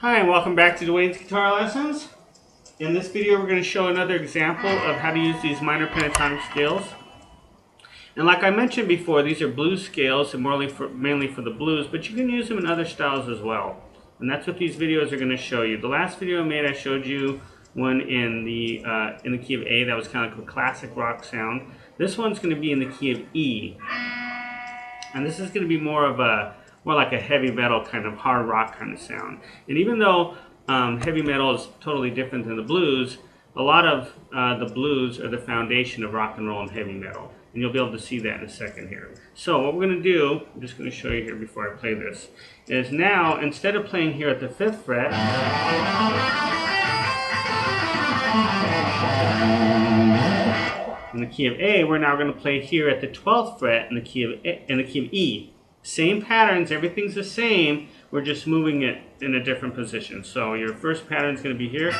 Hi, and welcome back to Dwayne's Guitar Lessons. In this video, we're going to show another example of how to use these minor pentatonic scales. And like I mentioned before, these are blues scales and mainly for the blues, but you can use them in other styles as well. And that's what these videos are going to show you. The last video I made, I showed you one in the key of A. That was kind of like a classic rock sound. This one's going to be in the key of E. And this is going to be more like a heavy metal kind of hard rock kind of sound. And even though heavy metal is totally different than the blues, a lot of the blues are the foundation of rock and roll and heavy metal. And you'll be able to see that in a second here. So what we're going to do, I'm just going to show you here before I play this, is now instead of playing here at the 5th fret, in the key of A, we're now going to play here at the 12th fret in the key of E. Same patterns, everything's the same. We're just moving it in a different position. So your first pattern is going to be here.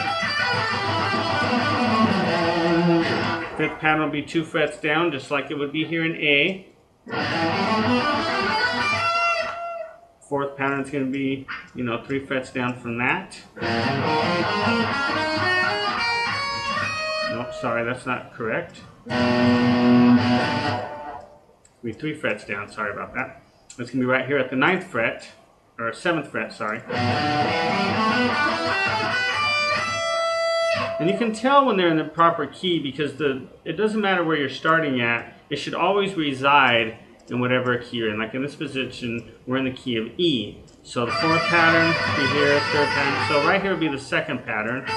5th pattern will be 2 frets down, just like it would be here in A. 4th pattern is going to be, 3 frets down from that. Nope, sorry, that's not correct. Be 3 frets down, sorry about that. It's going to be right here at the 9th fret, or 7th fret, sorry. And you can tell when they're in the proper key because it doesn't matter where you're starting at, it should always reside in whatever key you're in. Like in this position, we're in the key of E. So the 4th pattern would be here, 3rd pattern. So right here would be the 2nd pattern.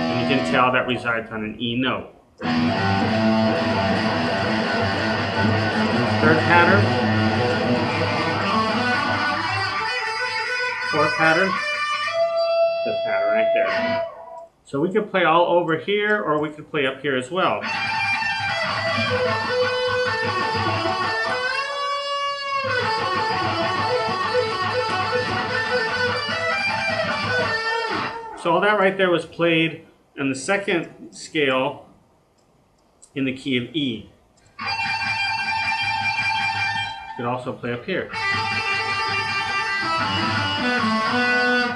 And you can tell that resides on an E note. 3rd pattern. 4th pattern. 5th pattern right there. So we could play all over here, or we could play up here as well. So all that right there was played on the 2nd scale in the key of E. You could also play up here.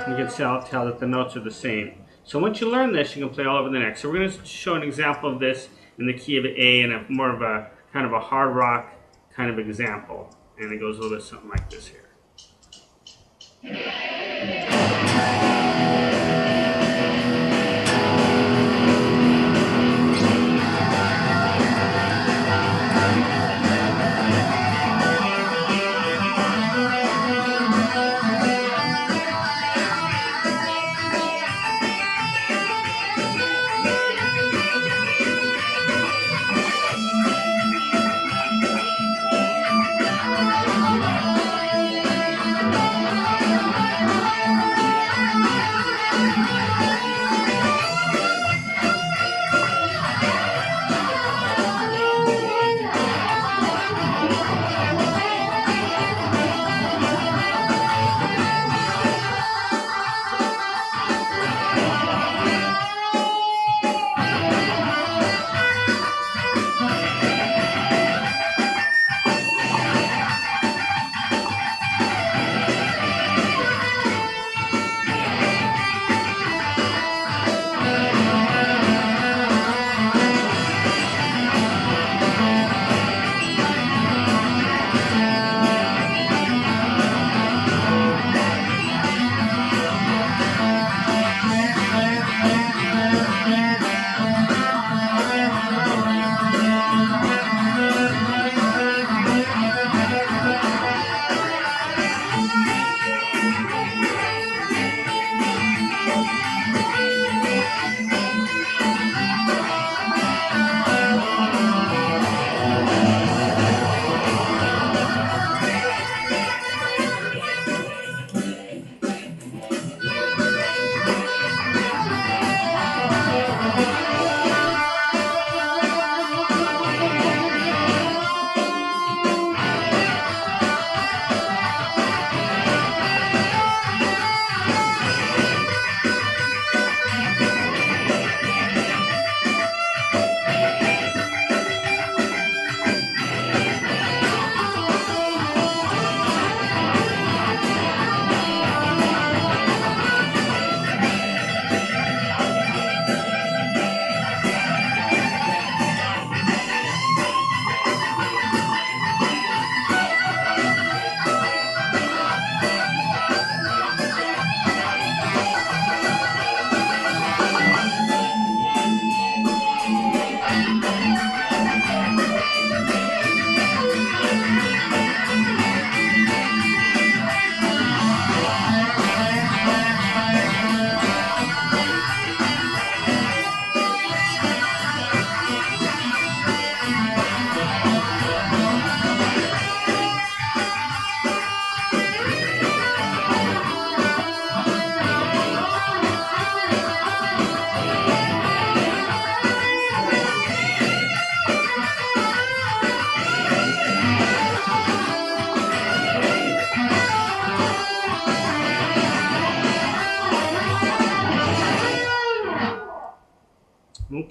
You can tell that the notes are the same. So once you learn this, you can play all over the neck. So we're going to show an example of this in the key of A and more of a kind of a hard rock kind of example. And it goes a little bit something like this here.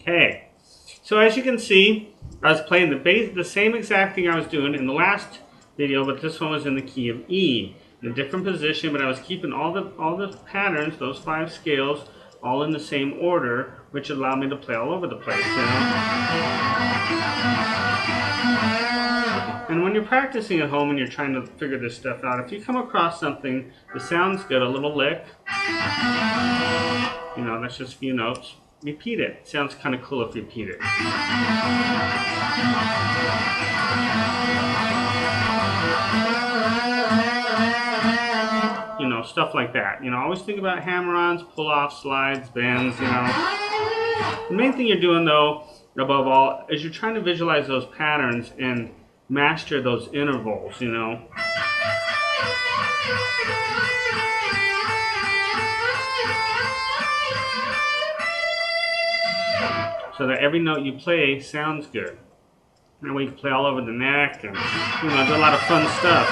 Okay, so as you can see, I was playing the same exact thing I was doing in the last video, but this one was in the key of E, in a different position, but I was keeping all the patterns, those 5 scales, all in the same order, which allowed me to play all over the place, you know? And when you're practicing at home and you're trying to figure this stuff out, if you come across something that sounds good, a little lick, you know, that's just a few notes, repeat it. It sounds kind of cool if you repeat it. You know, stuff like that. You know, always think about hammer-ons, pull-offs, slides, bends, you know. The main thing you're doing, though, above all, is you're trying to visualize those patterns and master those intervals, you know. So that every note you play sounds good. That way you can play all over the neck and, you know, do a lot of fun stuff.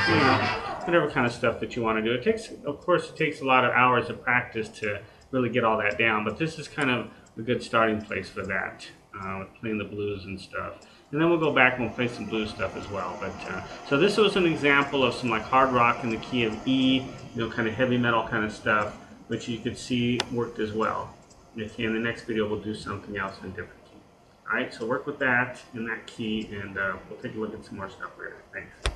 You know, whatever kind of stuff that you want to do. It takes, of course, it takes a lot of hours of practice to really get all that down, but this is kind of a good starting place for that, with playing the blues and stuff. And then we'll go back and we'll play some blues stuff as well. But so this was an example of some like hard rock in the key of E, you know, kind of heavy metal kind of stuff, which you could see worked as well. Okay, in the next video we'll do something else in a different key. Alright, so work with that in that key, and we'll take a look at some more stuff later. Thanks.